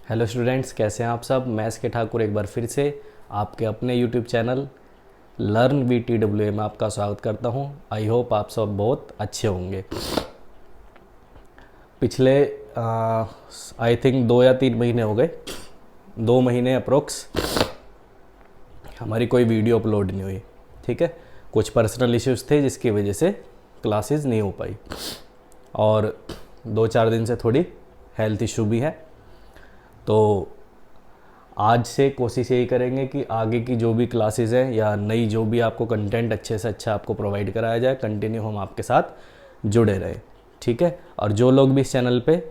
Hello students, कैसे हैं आप सब। मैं एस के ठाकुर एक बार फिर से आपके अपने यूट्यूब चैनल लर्न VTWA में आपका स्वागत करता हूं। आई होप आप सब बहुत अच्छे होंगे। पिछले आई थिंक 2 या 3 महीने हो गए, 2 महीने अप्रोक्स हमारी कोई वीडियो अपलोड नहीं हुई। ठीक है, कुछ पर्सनल इश्यूज़ थे जिसकी वजह से क्लासेस नहीं हो पाई, और 2-4 दिन से थोड़ी हेल्थ इशू भी है। तो आज से कोशिश यही करेंगे कि आगे की जो भी क्लासेस हैं या नई जो भी आपको कंटेंट अच्छे से अच्छा आपको प्रोवाइड कराया जाए, कंटिन्यू हम आपके साथ जुड़े रहे। ठीक है, और जो लोग भी इस चैनल पे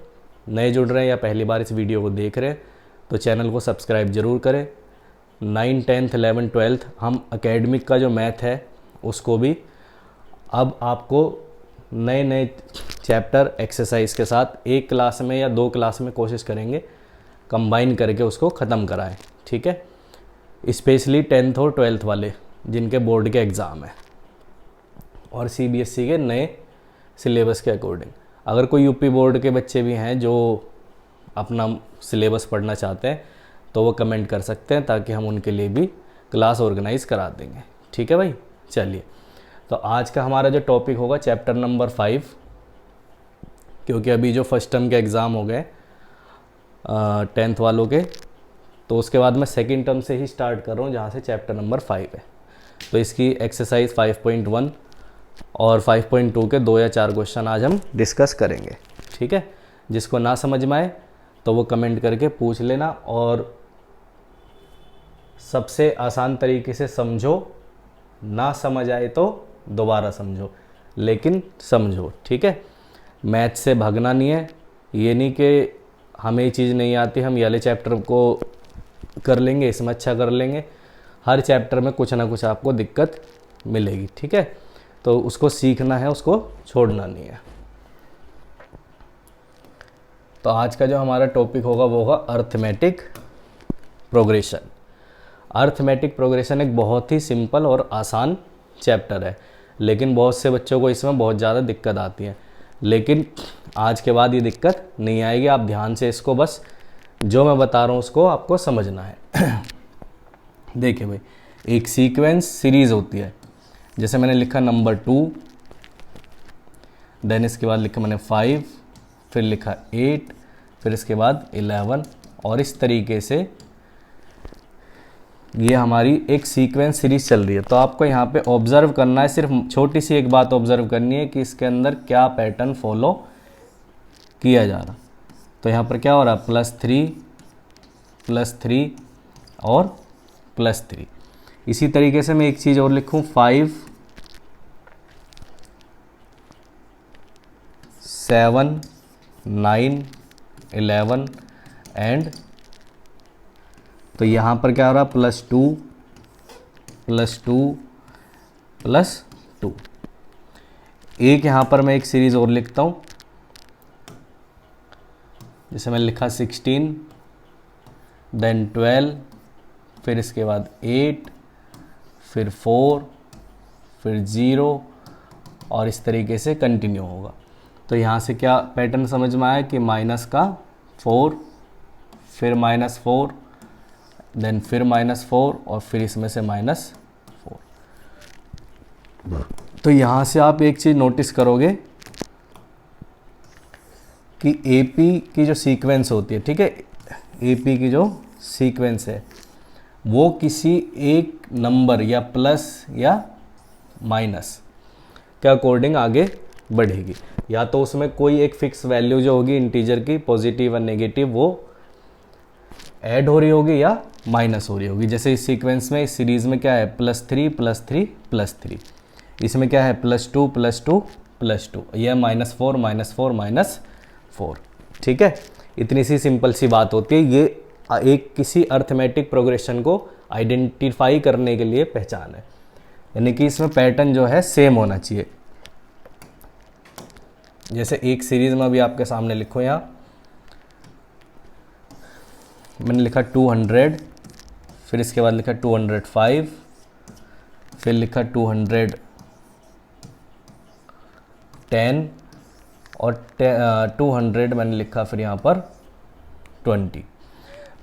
नए जुड़ रहे हैं या पहली बार इस वीडियो को देख रहे हैं तो चैनल को सब्सक्राइब ज़रूर करें। 9, 10th, 11th, 12th हम एकेडमिक का जो मैथ है उसको भी अब आपको नए नए चैप्टर एक्सरसाइज के साथ एक क्लास में या 2 क्लास में कोशिश करेंगे कंबाइन करके उसको ख़त्म कराएं। ठीक है, स्पेशली 10th और 12th वाले जिनके बोर्ड के एग्ज़ाम है और CBSE के नए सिलेबस के अकॉर्डिंग। अगर कोई यूपी बोर्ड के बच्चे भी हैं जो अपना सिलेबस पढ़ना चाहते हैं तो वो कमेंट कर सकते हैं, ताकि हम उनके लिए भी क्लास ऑर्गेनाइज करा देंगे। ठीक है भाई, चलिए। तो आज का हमारा जो टॉपिक होगा चैप्टर नंबर 5, क्योंकि अभी जो फर्स्ट टर्म के एग्ज़ाम हो गए 10th वालों के, तो उसके बाद मैं सेकेंड टर्म से ही स्टार्ट कर रहा हूँ जहाँ से चैप्टर नंबर 5 है। तो इसकी एक्सरसाइज 5.1 और 5.2 के 2 या 4 क्वेश्चन आज हम डिस्कस करेंगे। ठीक है, जिसको ना समझ में आए तो वो कमेंट करके पूछ लेना, और सबसे आसान तरीके से समझो। ना समझ आए तो दोबारा समझो, लेकिन समझो। ठीक है, मैथ से भागना नहीं है। ये नहीं कि हमें ये चीज़ नहीं आती, हम ये वाले चैप्टर को कर लेंगे, इसमें अच्छा कर लेंगे। हर चैप्टर में कुछ ना कुछ आपको दिक्कत मिलेगी। ठीक है, तो उसको सीखना है, उसको छोड़ना नहीं है। तो आज का जो हमारा टॉपिक होगा वो होगा अर्थमेटिक प्रोग्रेशन। अर्थमेटिक प्रोग्रेशन एक बहुत ही सिंपल और आसान चैप्टर है, लेकिन बहुत से बच्चों को इसमें बहुत ज़्यादा दिक्कत आती है। लेकिन आज के बाद ये दिक्कत नहीं आएगी। आप ध्यान से इसको, बस जो मैं बता रहा हूँ उसको आपको समझना है। देखिए भाई, एक सीक्वेंस सीरीज़ होती है। जैसे मैंने लिखा नंबर 2, देन इसके बाद लिखा मैंने 5, फिर लिखा 8, फिर इसके बाद 11, और इस तरीके से ये हमारी एक सीक्वेंस सीरीज चल रही है। तो आपको यहाँ पे ऑब्जर्व करना है, सिर्फ छोटी सी एक बात ऑब्जर्व करनी है कि इसके अंदर क्या पैटर्न फॉलो किया जा रहा। तो यहाँ पर क्या हो रहा है, +3 और +3। इसी तरीके से मैं एक चीज़ और लिखूँ, 5, 7, 9, 11 एंड, तो यहाँ पर क्या हो रहा है, +2, +2, +2। एक यहाँ पर मैं एक सीरीज़ और लिखता हूँ, जैसे मैंने लिखा 16, देन 12, फिर इसके बाद 8, फिर 4, फिर 0, और इस तरीके से कंटिन्यू होगा। तो यहाँ से क्या पैटर्न समझ में आया कि -4, फिर -4, देन फिर -4, और फिर इसमें से -4। तो यहाँ से आप एक चीज़ नोटिस करोगे कि AP की जो सीक्वेंस होती है, ठीक है, AP की जो सीक्वेंस है वो किसी एक नंबर या प्लस या माइनस के अकॉर्डिंग आगे बढ़ेगी। या तो उसमें कोई एक फिक्स वैल्यू जो होगी इंटीजर की, पॉजिटिव और नेगेटिव, वो ऐड हो रही होगी या माइनस हो रही होगी। जैसे इस सीक्वेंस में, इस सीरीज़ में क्या है, +3, +3, +3। इसमें क्या है, +2, +2, +2। यह -4, -4, -4। ठीक है, इतनी सी सिंपल सी बात होती है। ये एक किसी अर्थमेटिक प्रोग्रेशन को आइडेंटिफाई करने के लिए पहचान है, यानी कि इसमें पैटर्न जो है सेम होना चाहिए। जैसे एक सीरीज़ में अभी आपके सामने लिखो, यहाँ मैंने लिखा 200, फिर इसके बाद लिखा 205, फिर लिखा 210, और 200 मैंने लिखा फिर यहाँ पर 20।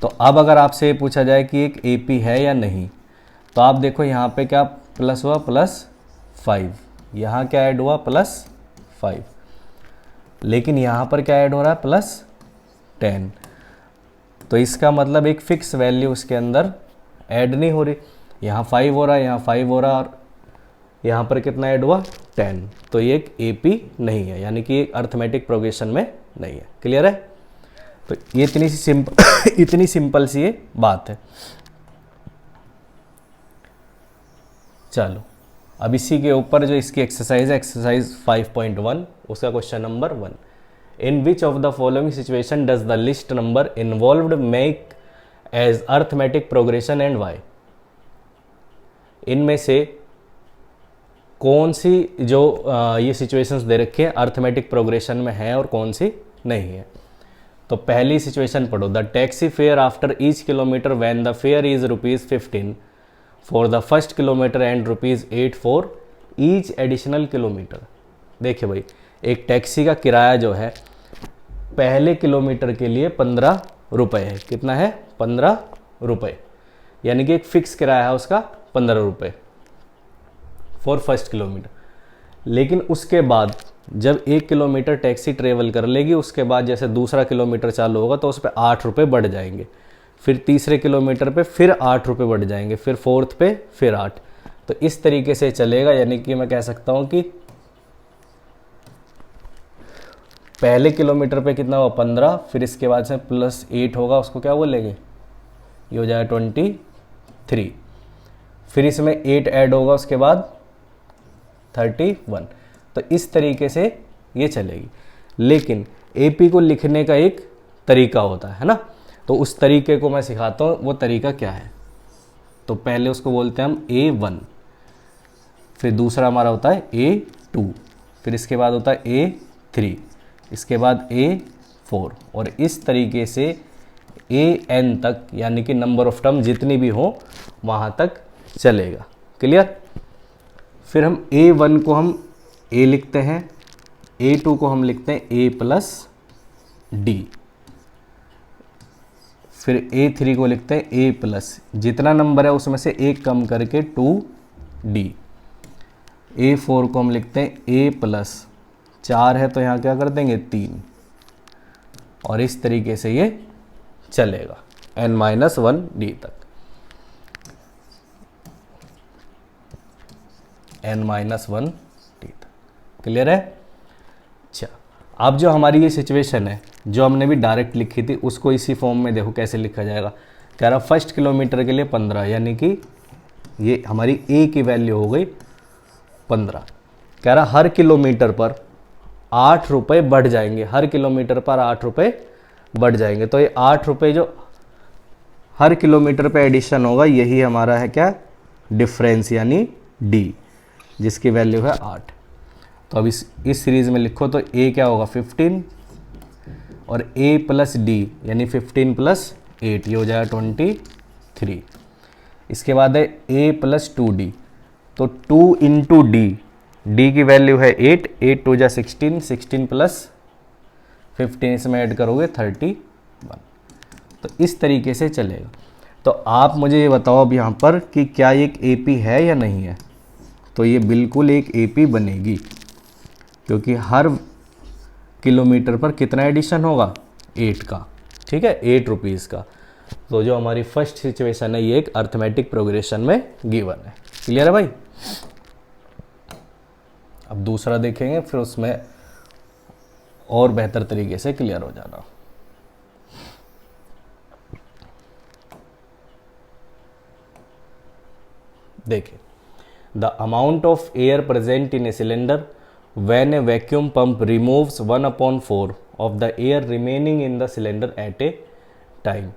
तो अब अगर आपसे ये पूछा जाए कि एक AP है या नहीं, तो आप देखो यहाँ पे क्या प्लस हुआ, +5, यहाँ क्या ऐड हुआ, +5, लेकिन यहाँ पर क्या ऐड हो रहा है, +10। तो इसका मतलब एक फिक्स वैल्यू उसके अंदर ऐड नहीं हो रही। यहाँ 5 हो रहा है, यहाँ 5 हो रहा है, और यहाँ पर कितना ऐड हुआ, 10। तो ये एक AP नहीं है, यानी कि एक अर्थमेटिक प्रोग्रेशन में नहीं है। क्लियर है? तो ये इतनी सी सिंपल इतनी सिंपल सी ये बात है। चलो अब इसी के ऊपर जो इसकी एक्सरसाइज है, एक्सरसाइज 5.1, उसका question number 1, in which of the following situation does the list number involved make as arithmetic progression and why. इनमें से कौन सी जो ये सिचुएशंस दे रखी है अर्थमेटिक प्रोग्रेशन में है और कौन सी नहीं है। तो पहली सिचुएशन पढ़ो, the taxi fare after each kilometre when the fair is ₹15 for the first kilometre and ₹8 for each additional kilometre. देखिए भाई, एक टैक्सी का किराया जो है पहले किलोमीटर के लिए 15 रुपये है। कितना है? 15 रुपये, यानी कि एक फिक्स किराया है उसका 15 रुपये फॉर फर्स्ट किलोमीटर। लेकिन उसके बाद जब 1 किलोमीटर टैक्सी ट्रेवल कर लेगी, उसके बाद जैसे दूसरा किलोमीटर चालू होगा तो उस पर 8 रुपये बढ़ जाएंगे, फिर तीसरे किलोमीटर पे फिर 8 रुपये बढ़ जाएंगे, फिर फोर्थ पे फिर 8। तो इस तरीके से चलेगा, यानी कि मैं कह सकता हूँ कि पहले किलोमीटर पे कितना हुआ, 15, फिर इसके बाद से +8 होगा, उसको क्या बोलेंगे, ये हो जाएगा 23, फिर इसमें 8 ऐड होगा, उसके बाद 31। तो इस तरीके से ये चलेगी। लेकिन AP को लिखने का एक तरीका होता है ना, तो उस तरीके को मैं सिखाता हूँ। वो तरीका क्या है? तो पहले उसको बोलते हैं हम A1, फिर दूसरा हमारा होता है A2, फिर इसके बाद होता है A3, इसके बाद A4, और इस तरीके से AN तक, यानी कि नंबर ऑफ टर्म जितनी भी हो वहाँ तक चलेगा। क्लियर? फिर हम A1 को हम A लिखते हैं, A2 को हम लिखते हैं A+D, फिर A3 को लिखते हैं A+, जितना नंबर है उसमें से एक कम करके 2D, A4 को हम लिखते हैं A+, 4 है तो यहाँ क्या कर देंगे, 3, और इस तरीके से ये चलेगा N-1D तक, N-1D तक। क्लियर है? अच्छा, अब जो हमारी ये सिचुएशन है जो हमने भी डायरेक्ट लिखी थी, उसको इसी फॉर्म में देखो कैसे लिखा जाएगा। कह रहा फर्स्ट किलोमीटर के लिए 15, यानी कि ये हमारी A की वैल्यू हो गई 15। कह रहा हर किलोमीटर पर 8 रुपये बढ़ जाएंगे, हर किलोमीटर पर 8 रुपये बढ़ जाएंगे। तो ये 8 रुपये जो हर किलोमीटर पे एडिशन होगा, यही हमारा है क्या, डिफरेंस, यानी D, जिसकी वैल्यू है 8। तो अब इस सीरीज़ में लिखो तो A क्या होगा, 15, और A+D यानी 15 + 8, ये हो जाएगा 23। इसके बाद है A+2D, तो 2 × D, D की वैल्यू है 8, 8 2 जा 16, 16 + 15 इसमें ऐड करोगे 31। तो इस तरीके से चलेगा। तो आप मुझे ये बताओ अब यहाँ पर कि क्या ये एक AP है या नहीं है। तो ये बिल्कुल एक AP बनेगी, क्योंकि हर किलोमीटर पर कितना एडिशन होगा, 8 का। ठीक है, 8 रुपीज़ का। तो जो हमारी फर्स्ट सिचुएशन है ये एक अर्थमेटिक प्रोग्रेशन में गिवन है। क्लियर है भाई? अब दूसरा देखेंगे, फिर उसमें और बेहतर तरीके से क्लियर हो जाना। देखिए, the amount of air present in a cylinder when a vacuum pump removes 1/4 of the air remaining in the cylinder at a time।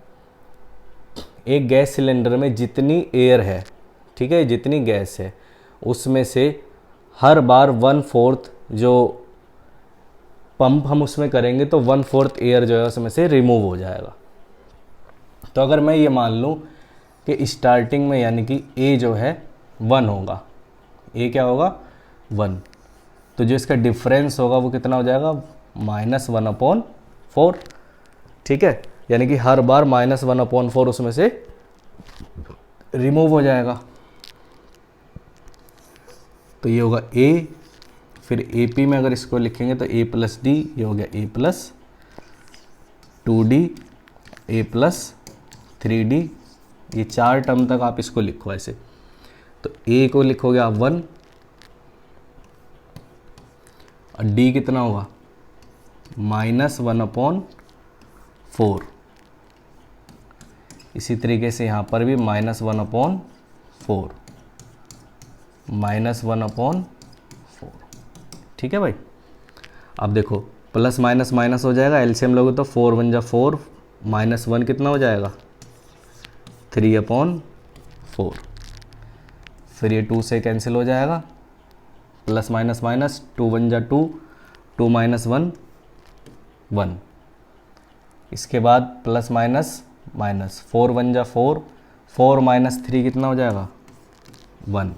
एक गैस सिलेंडर में जितनी एयर है, ठीक है, जितनी गैस है, उसमें से हर बार 1/4 जो पंप हम उसमें करेंगे तो 1/4 एयर जो है उसमें से रिमूव हो जाएगा। तो अगर मैं ये मान लूँ कि स्टार्टिंग में यानी कि A जो है 1 होगा, A क्या होगा, 1, तो जो इसका डिफरेंस होगा वो कितना हो जाएगा, -1/4। ठीक है, यानी कि हर बार -1/4 उसमें से रिमूव हो जाएगा। तो ये होगा a, फिर AP में अगर इसको लिखेंगे तो a + d, ये हो गया a + 2d, a + 3d। ये 4 टर्म तक आप इसको लिखो ऐसे। तो a को लिखोगे आप 1 और d कितना होगा -1/4। इसी तरीके से यहाँ पर भी -1/4, -1/4। ठीक है भाई। अब देखो प्लस माइनस माइनस हो जाएगा, एलसीएम लोगे तो 4 × 1 = 4, -1 कितना हो जाएगा 3/4। फिर ये 2 से कैंसिल हो जाएगा, प्लस माइनस माइनस 2 × 1 = 2, 2 - 1 1। इसके बाद प्लस माइनस माइनस 4 × 1 = 4, 4 - 3 कितना हो जाएगा 1।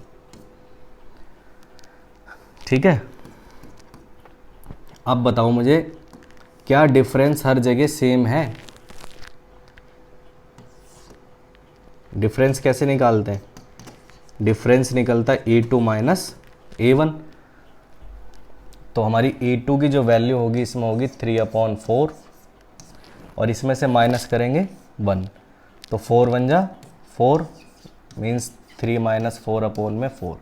ठीक है। अब बताओ मुझे क्या डिफरेंस हर जगह सेम है? डिफरेंस कैसे निकालते हैं? डिफरेंस निकलता है A2 - A1। तो हमारी A2 की जो वैल्यू होगी इसमें होगी 3/4 और इसमें से माइनस करेंगे 1। तो 4 × 1 = 4 मीन्स 3 - 4/4।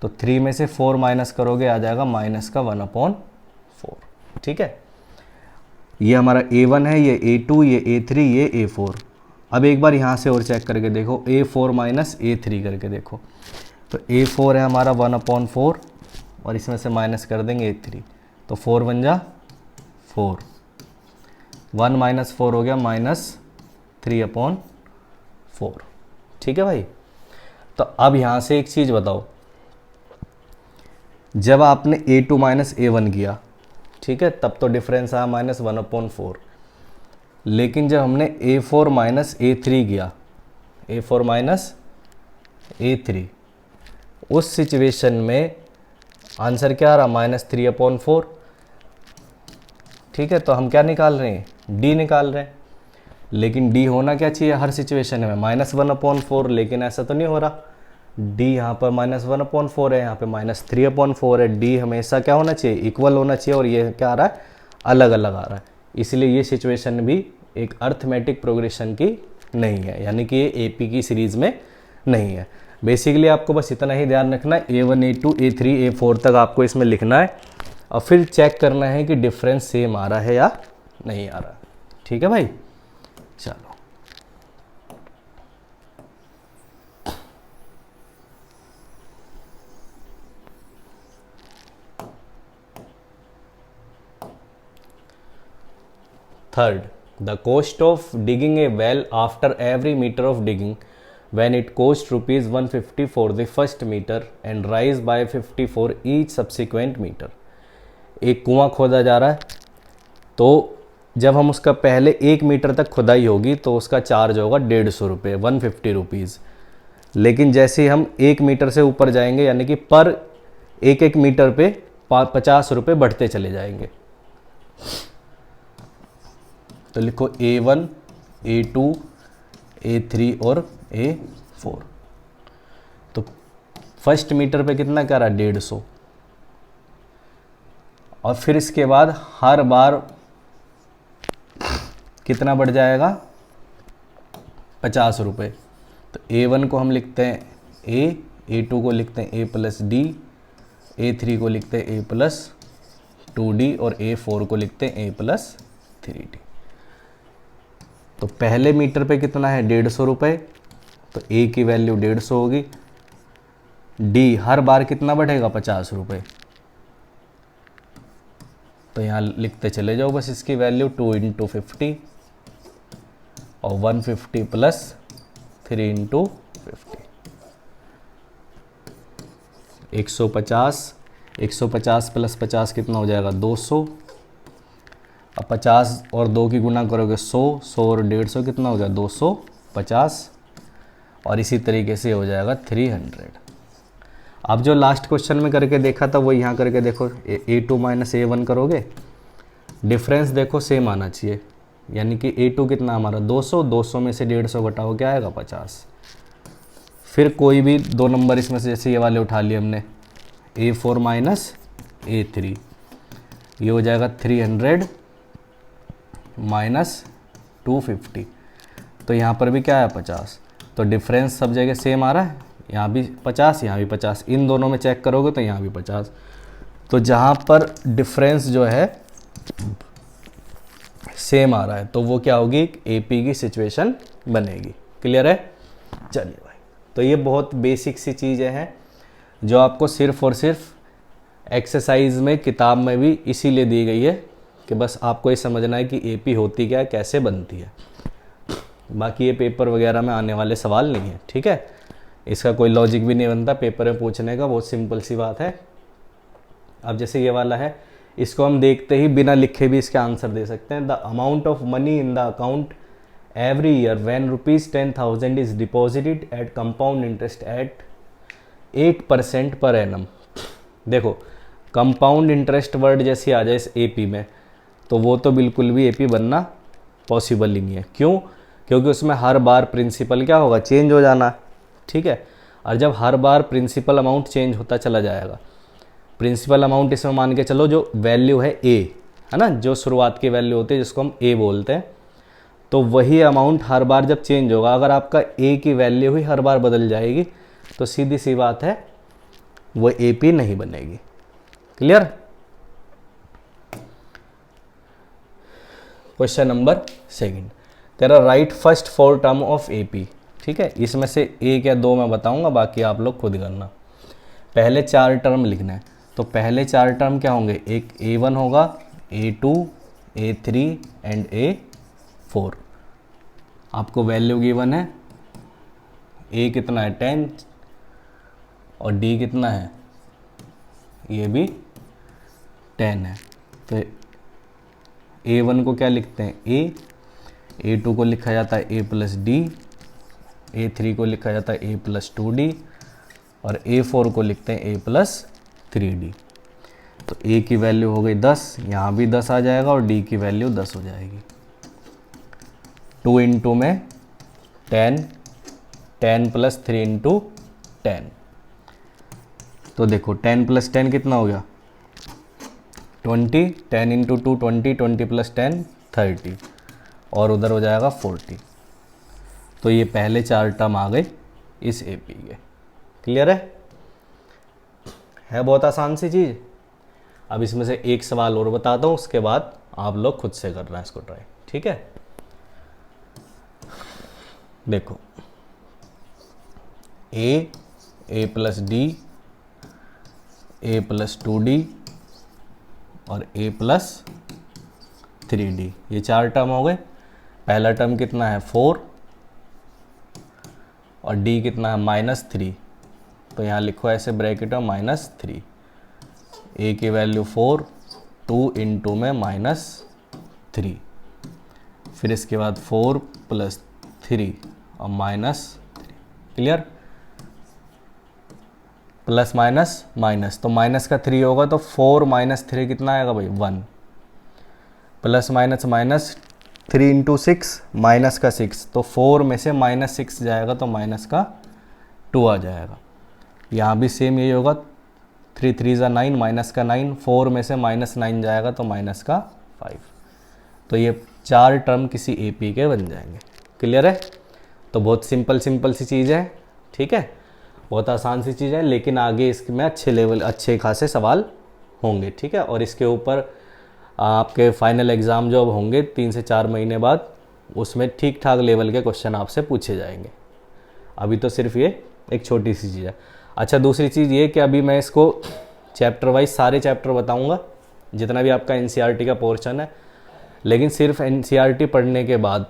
तो 3 में से 4 माइनस करोगे आ जाएगा -1/4। ठीक है। ये हमारा A1 है, ये A2, ये A3, ये A4। अब एक बार यहाँ से और चेक करके देखो, A4 - A3 करके देखो। तो A4 है हमारा 1/4 और इसमें से माइनस कर देंगे A3। तो 4 × 1 = 4, 1 - 4 हो गया -3/4। ठीक है भाई। तो अब यहाँ से एक चीज़ बताओ, जब आपने A2 - A1 किया, ठीक है, तब तो डिफरेंस आया -1/4। लेकिन जब हमने A4 - A3 किया, A4 - A3, उस सिचुएशन में आंसर क्या आ रहा -3/4। ठीक है। तो हम क्या निकाल रहे हैं, D निकाल रहे हैं। लेकिन D होना क्या चाहिए हर सिचुएशन में -1/4, लेकिन ऐसा तो नहीं हो रहा। D यहाँ पर -1/4 है, यहाँ पे -3/4 है। D हमेशा क्या होना चाहिए, इक्वल होना चाहिए, और ये क्या आ रहा है अलग अलग आ रहा है। इसलिए ये सिचुएशन भी एक अर्थमेटिक प्रोग्रेशन की नहीं है, यानी कि ये AP की सीरीज़ में नहीं है। बेसिकली आपको बस इतना ही ध्यान रखना है, A1, A2, A3, A4 तक आपको इसमें लिखना है और फिर चेक करना है कि डिफरेंस सेम आ रहा है या नहीं आ रहा। ठीक है भाई। चलो Third, the cost of digging a well after every meter of digging, when it cost ₹150 for the first meter and rise by 50 for each subsequent meter। एक कुआं खोदा जा रहा है, तो जब हम उसका पहले 1 मीटर तक खुदाई होगी तो उसका चार्ज होगा ₹150, 150 रुपीज़। लेकिन जैसे ही हम 1 मीटर से ऊपर जाएंगे, यानी कि पर एक मीटर पे 50 रुपये बढ़ते चले जाएंगे। तो लिखो A1, A2, A3 और A4। तो फर्स्ट मीटर पे कितना क्या रहा 150, और फिर इसके बाद हर बार कितना बढ़ जाएगा 50 रुपये। तो A1 को हम लिखते हैं A, A2 को लिखते हैं A + D, A3 को लिखते हैं A + 2D और A4 को लिखते हैं A + 3D। तो पहले मीटर पे कितना है 150 रुपये, तो A की वैल्यू 150 होगी। D हर बार कितना बढ़ेगा 50 रुपये, तो यहाँ लिखते चले जाओ बस इसकी वैल्यू 2 × 50 और 150 + 3 × 50, 150, 150 + 50 कितना हो जाएगा 200। अब 50 और 2 की गुना करोगे 100, 100 और 150 कितना हो गया 250, और इसी तरीके से हो जाएगा 300। अब जो लास्ट क्वेश्चन में करके देखा था वो यहाँ करके देखो, A2 - A1 करोगे, डिफरेंस देखो सेम आना चाहिए, यानी कि A2 कितना हमारा 200, 200 में से 150 घटाओ क्या आएगा 50। फिर कोई भी दो नंबर इसमें से जैसे ये वाले उठा लिए हमने, A4 माइनस A3, ये हो जाएगा 300 माइनस 250, तो यहाँ पर भी क्या है 50। तो डिफरेंस सब जगह सेम आ रहा है, यहाँ भी 50 यहाँ भी 50, इन दोनों में चेक करोगे तो यहाँ भी 50। तो जहाँ पर डिफरेंस जो है सेम आ रहा है तो वो क्या होगी, AP की सिचुएशन बनेगी। क्लियर है? चलिए भाई, तो ये बहुत बेसिक सी चीज़ें हैं जो आपको सिर्फ और सिर्फ एक्सरसाइज में किताब में भी इसीलिए दी गई है कि बस आपको ये समझना है कि AP होती क्या है, कैसे बनती है। बाकी ये पेपर वगैरह में आने वाले सवाल नहीं है, ठीक है। इसका कोई लॉजिक भी नहीं बनता पेपर में पूछने का, बहुत सिंपल सी बात है। अब जैसे ये वाला है, इसको हम देखते ही बिना लिखे भी इसके आंसर दे सकते हैं। The amount of money in the account every year when ₹10,000 is deposited at compound interest at 8% per annum. देखो कंपाउंड इंटरेस्ट वर्ड जैसे आ जाए इस AP में तो वो तो बिल्कुल भी AP बनना पॉसिबल ही नहीं है। क्यों? क्योंकि उसमें हर बार प्रिंसिपल क्या होगा, चेंज हो जाना, ठीक है। और जब हर बार प्रिंसिपल अमाउंट चेंज होता चला जाएगा, प्रिंसिपल अमाउंट इसमें मान के चलो जो वैल्यू है A है ना, जो शुरुआत की वैल्यू होती है जिसको हम A बोलते हैं, तो वही अमाउंट हर बार जब चेंज होगा, अगर आपका A की वैल्यू ही हर बार बदल जाएगी तो सीधी सी बात है वो AP नहीं बनेगी। क्लियर? क्वेश्चन नंबर 2, तेरा right first 4 term of AP, ठीक है। इसमें से एक या दो मैं बताऊंगा, बाकी आप लोग खुद करना। पहले 4 टर्म लिखना है, तो पहले 4 टर्म क्या होंगे, एक A1 होगा, A2, A3 एंड A4। आपको वैल्यू गिवन है, A कितना है 10 और D कितना है, ये भी 10 है। तो A1 को क्या लिखते हैं A, A2 को लिखा जाता है A प्लस D, A3 को लिखा जाता है A प्लस 2D और A4 को लिखते हैं A प्लस 3D। तो A की वैल्यू हो गई 10, यहाँ भी 10 आ जाएगा और D की वैल्यू 10 हो जाएगी। 2 इंटू में 10, 10 प्लस 3 इंटू 10, तो देखो 10 प्लस 10 कितना हो गया 20, 10 इंटू 2 20, 20 प्लस 10 30 और उधर हो जाएगा 40। तो ये पहले 4 टर्म आ गए इस AP के। क्लियर है बहुत आसान सी चीज़। अब इसमें से एक सवाल और बताता हूँ, उसके बाद आप लोग खुद से करना है इसको ट्राई, ठीक है। देखो A plus D, A plus 2D और A प्लस 3D, ये 4 टर्म हो गए। पहला टर्म कितना है 4 और D कितना है -3, तो यहाँ लिखो ऐसे ब्रैकेट में -3। A की वैल्यू 4, 2 इंटू में -3, फिर इसके बाद 4 प्लस 3 और -3। क्लियर? प्लस माइनस माइनस, तो माइनस का 3 होगा तो 4 माइनस 3 कितना आएगा भाई 1, plus minus minus 3 into 6 minus का 6, तो 4 में से -6 जाएगा तो माइनस का 2 आ जाएगा। यहाँ भी सेम यही होगा, 3 3 ज़ा 9, माइनस का 9, 4 में से -9 जाएगा तो माइनस का 5। तो ये 4 टर्म किसी AP के बन जाएंगे। क्लियर है? तो बहुत सिंपल सी चीज़ है, ठीक है, बहुत आसान सी चीज़ है, लेकिन आगे इसमें अच्छे खासे सवाल होंगे, ठीक है। और इसके ऊपर आपके फाइनल एग्ज़ाम जो अब होंगे 3 से 4 महीने बाद, उसमें ठीक ठाक लेवल के क्वेश्चन आपसे पूछे जाएंगे। अभी तो सिर्फ ये एक छोटी सी चीज़ है। अच्छा, दूसरी चीज़ ये कि अभी मैं इसको चैप्टर वाइज सारे चैप्टर बताऊंगा जितना भी आपका NCERT का पोर्शन है, लेकिन सिर्फ NCERT पढ़ने के बाद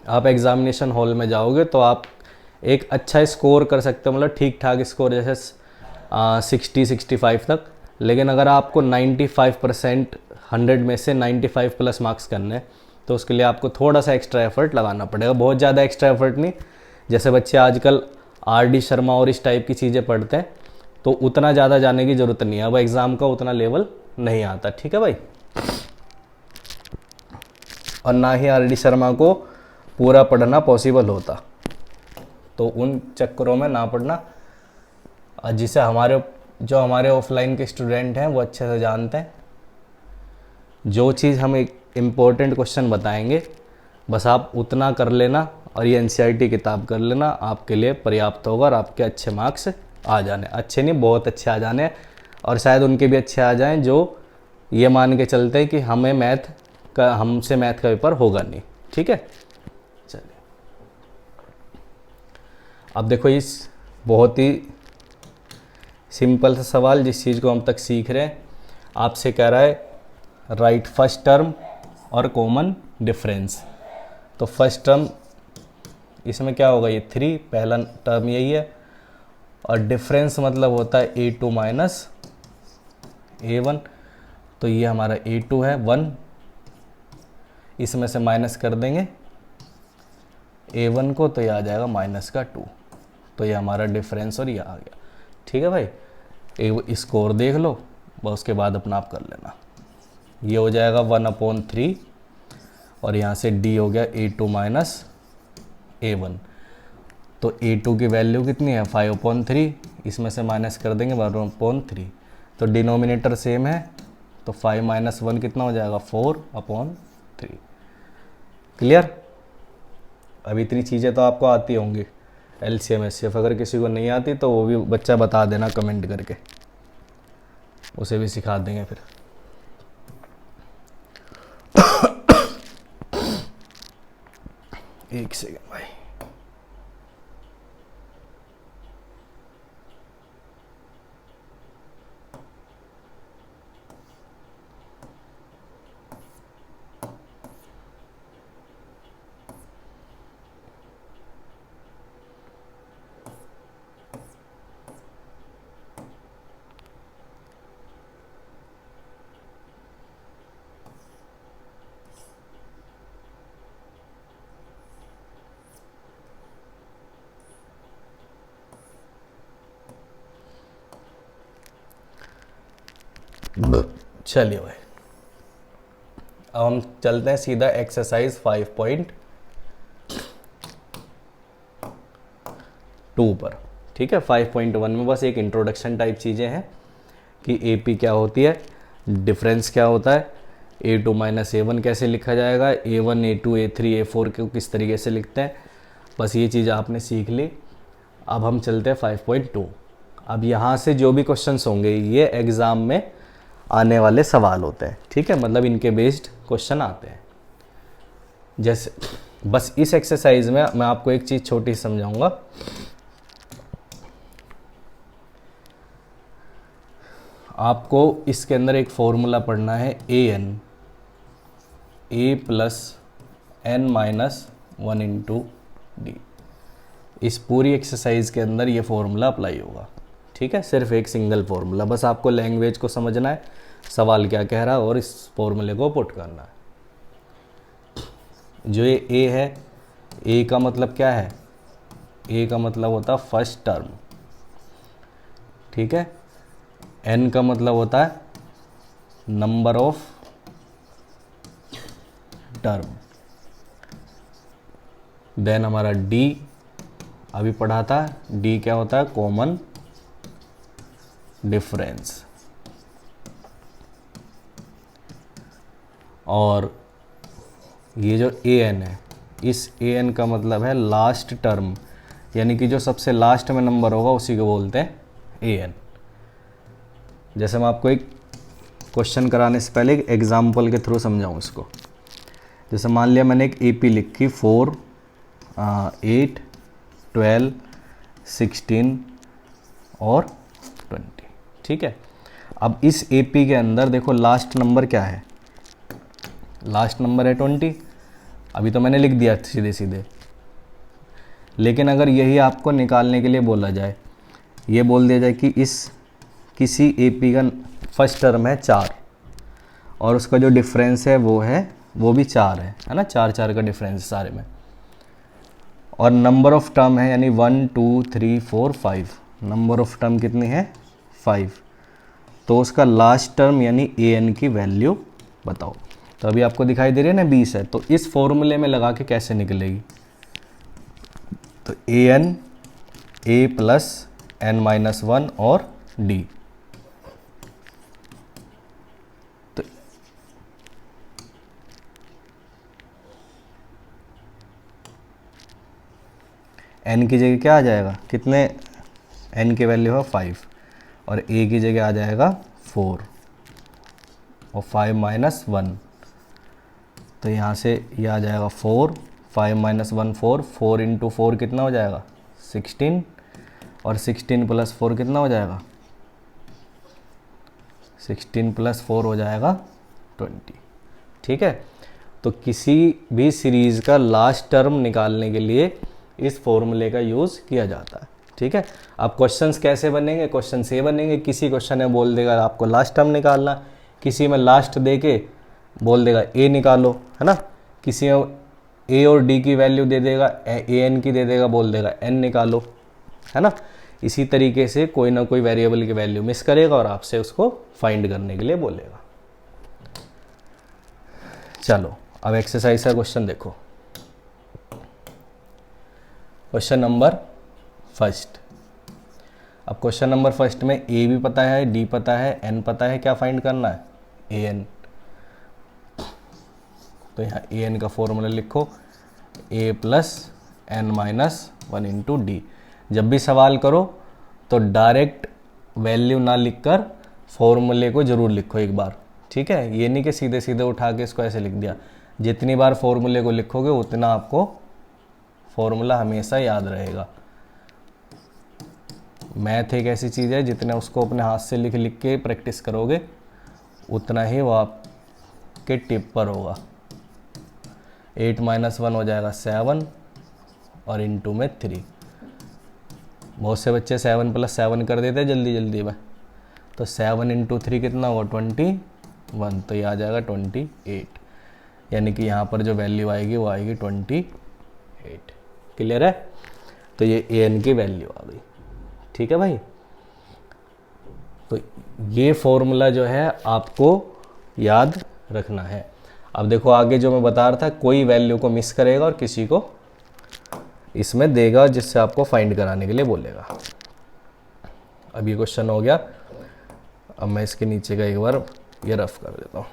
आप एग्ज़ामिनेशन हॉल में जाओगे तो आप एक अच्छा स्कोर कर सकते हो, मतलब ठीक ठाक स्कोर जैसे 60-65 तक। लेकिन अगर आपको 95% 100 में से 95 प्लस मार्क्स करने हैं तो उसके लिए आपको थोड़ा सा एक्स्ट्रा एफर्ट लगाना पड़ेगा, बहुत ज़्यादा एक्स्ट्रा एफर्ट नहीं। जैसे बच्चे आजकल RD शर्मा और इस टाइप की चीज़ें पढ़ते हैं तो उतना ज़्यादा जाने की ज़रूरत नहीं है, अब एग्ज़ाम का उतना लेवल नहीं आता, ठीक है भाई। और ना ही आर डी शर्मा को पूरा पढ़ना पॉसिबल होता, तो उन चक्करों में ना पढ़ना। और जिसे हमारे ऑफलाइन के स्टूडेंट हैं वो अच्छे से जानते हैं, जो चीज़ हम एक इम्पोर्टेंट क्वेश्चन बताएंगे बस आप उतना कर लेना और ये एनसीईआरटी किताब कर लेना, आपके लिए पर्याप्त होगा और आपके अच्छे मार्क्स आ जाने, अच्छे नहीं बहुत अच्छे आ जाने, और शायद उनके भी अच्छे आ जाएं जो ये मान के चलते हैं कि हमसे मैथ का पेपर होगा नहीं। ठीक है, चलिए अब देखो इस बहुत ही सिंपल सा सवाल जिस चीज़ को हम तक सीख रहे हैं, आपसे कह रहा है राइट फर्स्ट टर्म और कॉमन डिफरेंस। तो फर्स्ट टर्म इसमें क्या होगा, ये 3 पहला टर्म यही है, और डिफरेंस मतलब होता है A2 माइनस A1, तो ये हमारा A2 है 1, इसमें से माइनस कर देंगे A1 को तो ये आ जाएगा माइनस का 2, तो ये हमारा डिफरेंस और ये आ गया। ठीक है भाई, स्कोर देख लो बस, उसके बाद अपना आप कर लेना। ये हो जाएगा 1/3 और यहाँ से D हो गया A2 माइनस A1, तो A2 की वैल्यू कितनी है 5/3, इसमें से माइनस कर देंगे 1/3, तो डिनोमिनेटर सेम है, तो 5 - 1 कितना हो जाएगा 4/3। क्लियर? अब इतनी चीज़ें तो आपको आती होंगी LCM HCF, अगर किसी को नहीं आती तो वो भी बच्चा बता देना कमेंट करके, उसे भी सिखा देंगे फिर। एक सेकंड भाई, चलिए भाई अब हम चलते हैं सीधा एक्सरसाइज 5.2 पर। ठीक है, 5.1 में बस एक इंट्रोडक्शन टाइप चीज़ें हैं कि AP क्या होती है, डिफरेंस क्या होता है, A2 माइनस A1 कैसे लिखा जाएगा, A1 A2 A3 A4 को किस तरीके से लिखते हैं, बस ये चीज़ आपने सीख ली। अब हम चलते हैं 5.2। अब यहाँ से जो भी क्वेश्चंस होंगे ये एग्ज़ाम में आने वाले सवाल होते हैं। ठीक है, मतलब इनके बेस्ड क्वेश्चन आते हैं। जैसे बस इस एक्सरसाइज में मैं आपको एक चीज़ छोटी समझाऊंगा। आपको इसके अंदर एक फॉर्मूला पढ़ना है A + n - 1 × D। इस पूरी एक्सरसाइज के अंदर ये फॉर्मूला अप्लाई होगा। ठीक है, सिर्फ एक सिंगल फॉर्मूला, बस आपको लैंग्वेज को समझना है, सवाल क्या कह रहा है और इस फॉर्मूले को पुट करना है। जो ये A है, A का मतलब क्या है, A का मतलब होता है फर्स्ट टर्म। ठीक है, N का मतलब होता है नंबर ऑफ टर्म। देन हमारा D अभी पढ़ा था, D क्या होता है, कॉमन डिफरेंस। और ये जो AN है, इस AN का मतलब है लास्ट टर्म, यानी कि जो सबसे लास्ट में नंबर होगा उसी को बोलते हैं AN। जैसे मैं आपको एक क्वेश्चन कराने से पहले एक एग्जाम्पल के थ्रू समझाऊँ इसको। जैसे मान लिया मैंने एक AP लिखी 4 8 12 16 और 20। ठीक है, अब इस AP के अंदर देखो लास्ट नंबर क्या है, लास्ट नंबर है 20। अभी तो मैंने लिख दिया सीधे सीधे, लेकिन अगर यही आपको निकालने के लिए बोला जाए, ये बोल दिया जाए कि इस किसी AP का फर्स्ट टर्म है 4 और उसका जो डिफरेंस है वो भी 4 है ना, 4 4 का डिफरेंस सारे में, और नंबर ऑफ टर्म है यानी 1 2 3 4 5, नंबर ऑफ टर्म कितनी है 5, तो उसका लास्ट टर्म यानी AN की वैल्यू बताओ। तो अभी आपको दिखाई दे रही है ना 20 है, तो इस फॉर्मूले में लगा के कैसे निकलेगी, तो A N A plus N minus one और डी। तो एन की जगह क्या आ जाएगा, कितने एन की वैल्यू है 5 और ए की जगह आ जाएगा 4 और 5 माइनस 1, तो यहाँ से ये आ जाएगा 4, 5 माइनस 1 4, 4 इंटू 4 कितना हो जाएगा 16 और 16 प्लस 4 कितना हो जाएगा 16 प्लस 4 हो जाएगा 20। ठीक है, तो किसी भी सीरीज़ का लास्ट टर्म निकालने के लिए इस फॉर्मूले का यूज़ किया जाता है। ठीक है, अब क्वेश्चंस कैसे बनेंगे, क्वेश्चन से बनेंगे, किसी क्वेश्चन में बोल देगा आपको लास्ट टर्म निकालना, किसी में लास्ट दे के बोल देगा ए निकालो, है ना, किसी में ए और डी की वैल्यू दे देगा, ए एन की दे देगा, बोल देगा एन निकालो, है ना। इसी तरीके से कोई ना कोई वेरिएबल की वैल्यू मिस करेगा और आपसे उसको फाइंड करने के लिए बोलेगा। चलो अब एक्सरसाइज का क्वेश्चन देखो। Question number first. अब क्वेश्चन नंबर फर्स्ट में ए भी पता है, डी पता है, एन पता है, क्या फाइंड करना है, ए एन। तो यहाँ ए एन का फॉर्मूला लिखो, A plus N minus one into D. जब भी सवाल करो तो डायरेक्ट वैल्यू ना लिखकर फॉर्मूले को जरूर लिखो एक बार। ठीक है, ये नहीं कि सीधे सीधे उठा के इसको ऐसे लिख दिया। जितनी बार फॉर्मूले को लिखोगे उतना आपको फॉर्मूला हमेशा याद रहेगा। मैथ एक ऐसी चीज़ है, जितना उसको अपने हाथ से लिख लिख के प्रैक्टिस करोगे उतना ही वो आपके टिप पर होगा। 8 माइनस 1 हो जाएगा 7 और इंटू में 3। बहुत से बच्चे 7 प्लस 7 कर देते हैं जल्दी जल्दी में, तो 7 इंटू 3 कितना हुआ 21, तो ये आ जाएगा 28। यानी कि यहाँ पर जो वैल्यू आएगी वो आएगी 28। क्लियर है, तो ये ए एन की वैल्यू आ गई। ठीक है भाई, तो ये फॉर्मूला जो है आपको याद रखना है। अब देखो आगे जो मैं बता रहा था, कोई वैल्यू को मिस करेगा और किसी को इसमें देगा जिससे आपको फाइंड कराने के लिए बोलेगा। अब ये क्वेश्चन हो गया। अब मैं इसके नीचे का एक बार ये रफ कर देता हूँ।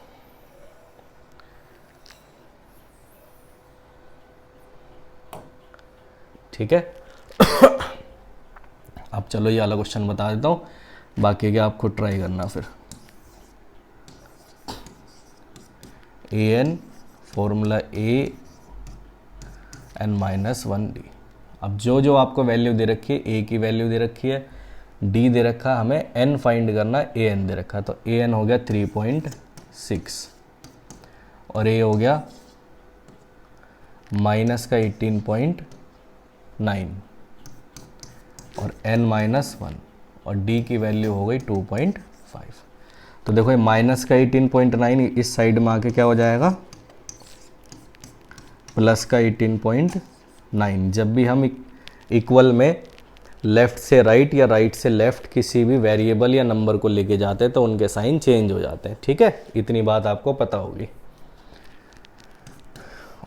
ठीक है, अब चलो ये वाला क्वेश्चन बता देता हूँ, बाकी के आप खुद ट्राई करना फिर। A N formula A N minus 1 D. अब जो जो आपको वैल्यू दे रखी है, ए की वैल्यू दे रखी है, डी दे रखा, हमें एन फाइंड करना है, ए एन दे रखा। तो ए एन हो गया 3.6 और ए हो गया माइनस का 18.9 और n माइनस 1 और d की वैल्यू हो गई 2.5। तो देखो ये माइनस का 18.9 इस साइड में आके क्या हो जाएगा प्लस का 18.9। जब भी हम इक्वल में लेफ़्ट से राइट या राइट से लेफ़्ट किसी भी वेरिएबल या नंबर को लेके जाते हैं तो उनके साइन चेंज हो जाते हैं। ठीक है, इतनी बात आपको पता होगी।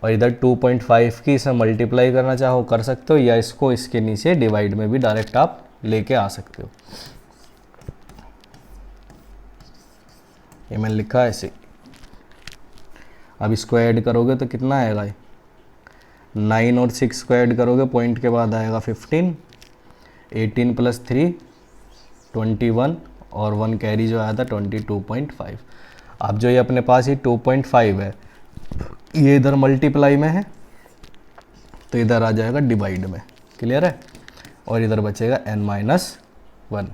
और इधर 2.5 की इसे मल्टीप्लाई करना चाहो कर सकते हो, या इसको इसके नीचे डिवाइड में भी डायरेक्ट आप लेके आ सकते हो। ये मैंने लिखा है ऐसे। अब इसको ऐड करोगे तो कितना आएगा, 9 और 6 को ऐड करोगे पॉइंट के बाद आएगा 15, 18 प्लस 3 21 और 1 कैरी जो आया था 22.5। अब जो ये अपने पास ही 2.5 है, ये इधर मल्टीप्लाई में है तो इधर आ जाएगा डिवाइड में। क्लियर है, और इधर बचेगा n माइनस 1।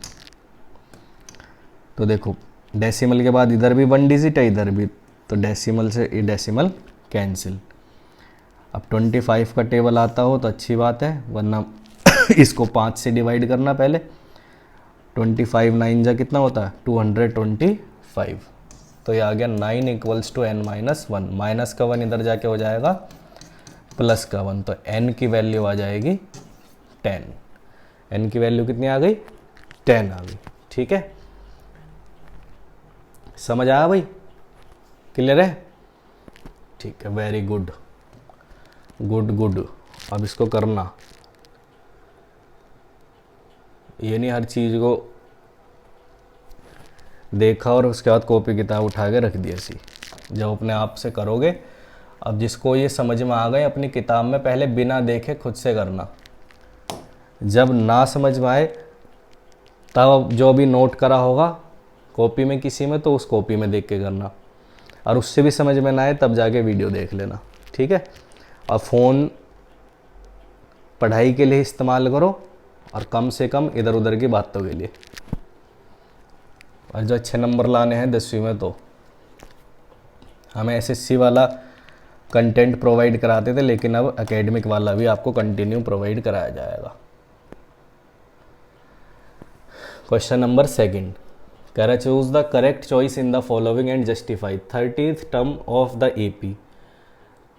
तो देखो डेसिमल के बाद इधर भी 1 डिजिट है, इधर भी, तो डेसिमल से ये डेसिमल कैंसिल। अब 25 का टेबल आता हो तो अच्छी बात है, वरना इसको 5 से डिवाइड करना पहले। 25 9 जा कितना होता है 225। तो ये आ गया 9 equals to n minus 1। Minus का 1 इधर जाके हो जाएगा प्लस का 1, तो n की वैल्यू आ जाएगी 10। n की वैल्यू कितनी आ गई 10 आ गई। ठीक है, समझ आया भाई, क्लियर है। ठीक है, वेरी गुड गुड गुड। अब इसको करना, ये नहीं हर चीज़ को देखा और उसके बाद कॉपी किताब उठा के रख दी ऐसी। जब अपने आप से करोगे, अब जिसको ये समझ में आ गए अपनी किताब में पहले बिना देखे खुद से करना। जब ना समझ में आए तब जो भी नोट करा होगा कॉपी में किसी में, तो उस कॉपी में देख के करना, और उससे भी समझ में ना आए तब जाके वीडियो देख लेना, ठीक है। और फ़ोन पढ़ाई के लिए इस्तेमाल करो और कम से कम इधर उधर की बातों के लिए। और जो अच्छे नंबर लाने हैं 10वीं में, तो हमें एसएससी वाला कंटेंट प्रोवाइड कराते थे, लेकिन अब एकेडमिक वाला भी आपको कंटिन्यू प्रोवाइड कराया जाएगा। क्वेश्चन नंबर 2 कह रहा choose the correct choice in the following and justify 30th term of the AP.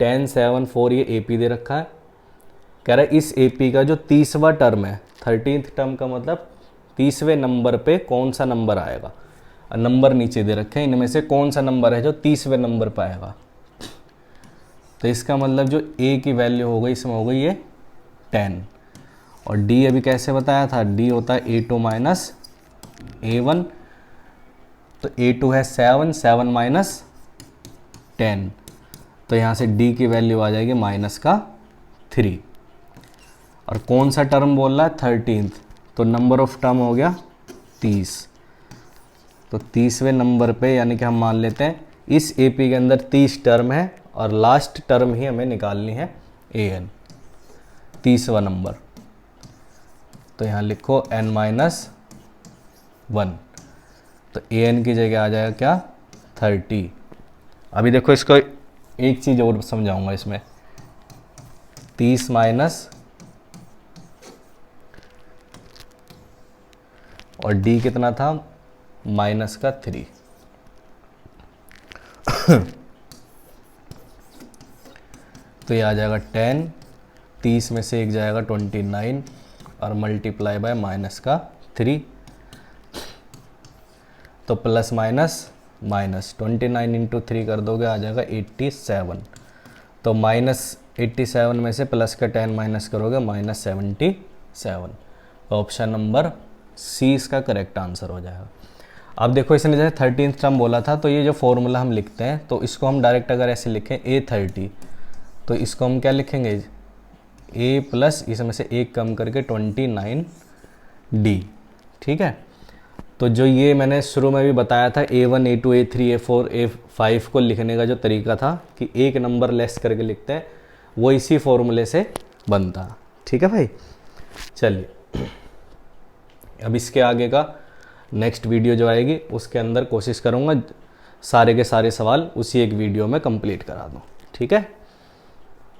10, 7, 4 ये एपी दे रखा है। कह रहा है इस एपी का जो 30वां टर्म है, 13th टर्म का मतलब 30वें नंबर पे कौन सा नंबर आएगा। नंबर नीचे दे रखे हैं, इनमें से कौन सा नंबर है जो 30वें नंबर पे आएगा। तो इसका मतलब जो ए की वैल्यू हो गई इसमें हो गई ये 10, और डी अभी कैसे बताया था, डी होता है A2 माइनस A1, तो A2 है 7, 7 माइनस 10, तो यहाँ से डी की वैल्यू आ जाएगी -3। और कौन सा टर्म बोल रहा है 13th, तो नंबर ऑफ टर्म हो गया 30। तो 30वें नंबर पे, यानी कि हम मान लेते हैं इस एपी के अंदर 30 टर्म है और लास्ट टर्म ही हमें निकालनी है an, 30वां नंबर। तो यहाँ लिखो n-1, तो an की जगह आ जाएगा क्या 30। अभी देखो इसको एक चीज़ और समझाऊंगा इसमें, 30 माइनस और d कितना था -3। तो ये आ जाएगा 10, 30 में से एक जाएगा 29 और मल्टीप्लाई बाय -3, तो प्लस माइनस 29 इंटू 3 कर दोगे आ जाएगा 87। तो -87 में से प्लस का 10 माइनस करोगे -77। तो ऑप्शन नंबर सी इसका करेक्ट आंसर हो जाएगा। अब देखो इसने जैसे 13th टर्म बोला था, तो ये जो फॉर्मूला हम लिखते हैं तो इसको हम डायरेक्ट अगर ऐसे लिखें A30, तो इसको हम क्या लिखेंगे A प्लस इसमें से एक कम करके 29D, ठीक है। तो जो ये मैंने शुरू में भी बताया था A1, A2, A3, A4, A5 को लिखने का जो तरीका था कि एक नंबर लेस करके लिखते हैं, वो इसी फॉर्मूले से बनता, ठीक है भाई। चलिए अब इसके आगे का नेक्स्ट वीडियो जो आएगी उसके अंदर कोशिश करूँगा सारे के सारे सवाल उसी एक वीडियो में कंप्लीट करा दूँ, ठीक है।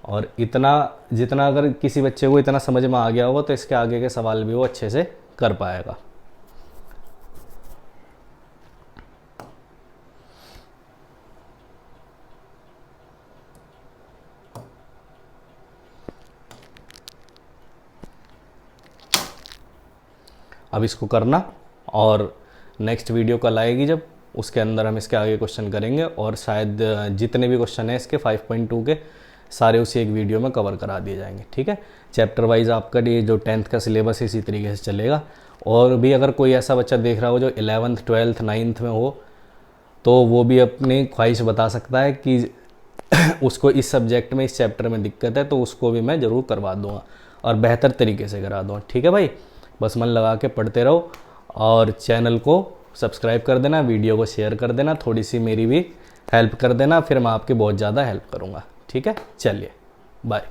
और इतना जितना अगर किसी बच्चे को इतना समझ में आ गया होगा तो इसके आगे के सवाल भी वो अच्छे से कर पाएगा। अब इसको करना, और नेक्स्ट वीडियो कल आएगी जब, उसके अंदर हम इसके आगे क्वेश्चन करेंगे, और शायद जितने भी क्वेश्चन हैं इसके 5.2 के सारे उसी एक वीडियो में कवर करा दिए जाएंगे, ठीक है। चैप्टर वाइज आपका ये जो 10th का सिलेबस इसी तरीके से चलेगा। और भी अगर कोई ऐसा बच्चा देख रहा हो जो 11th, 12th, 9th में हो, तो वो भी अपनी ख्वाहिश बता सकता है कि उसको इस सब्जेक्ट में, इस चैप्टर में दिक्कत है, तो उसको भी मैं ज़रूर करवा दूँगा और बेहतर तरीके से करा दूँगा, ठीक है भाई। बस मन लगा के पढ़ते रहो और चैनल को सब्सक्राइब कर देना, वीडियो को शेयर कर देना, थोड़ी सी मेरी भी हेल्प कर देना, फिर मैं आपकी बहुत ज़्यादा हेल्प करूँगा, ठीक है। चलिए बाय।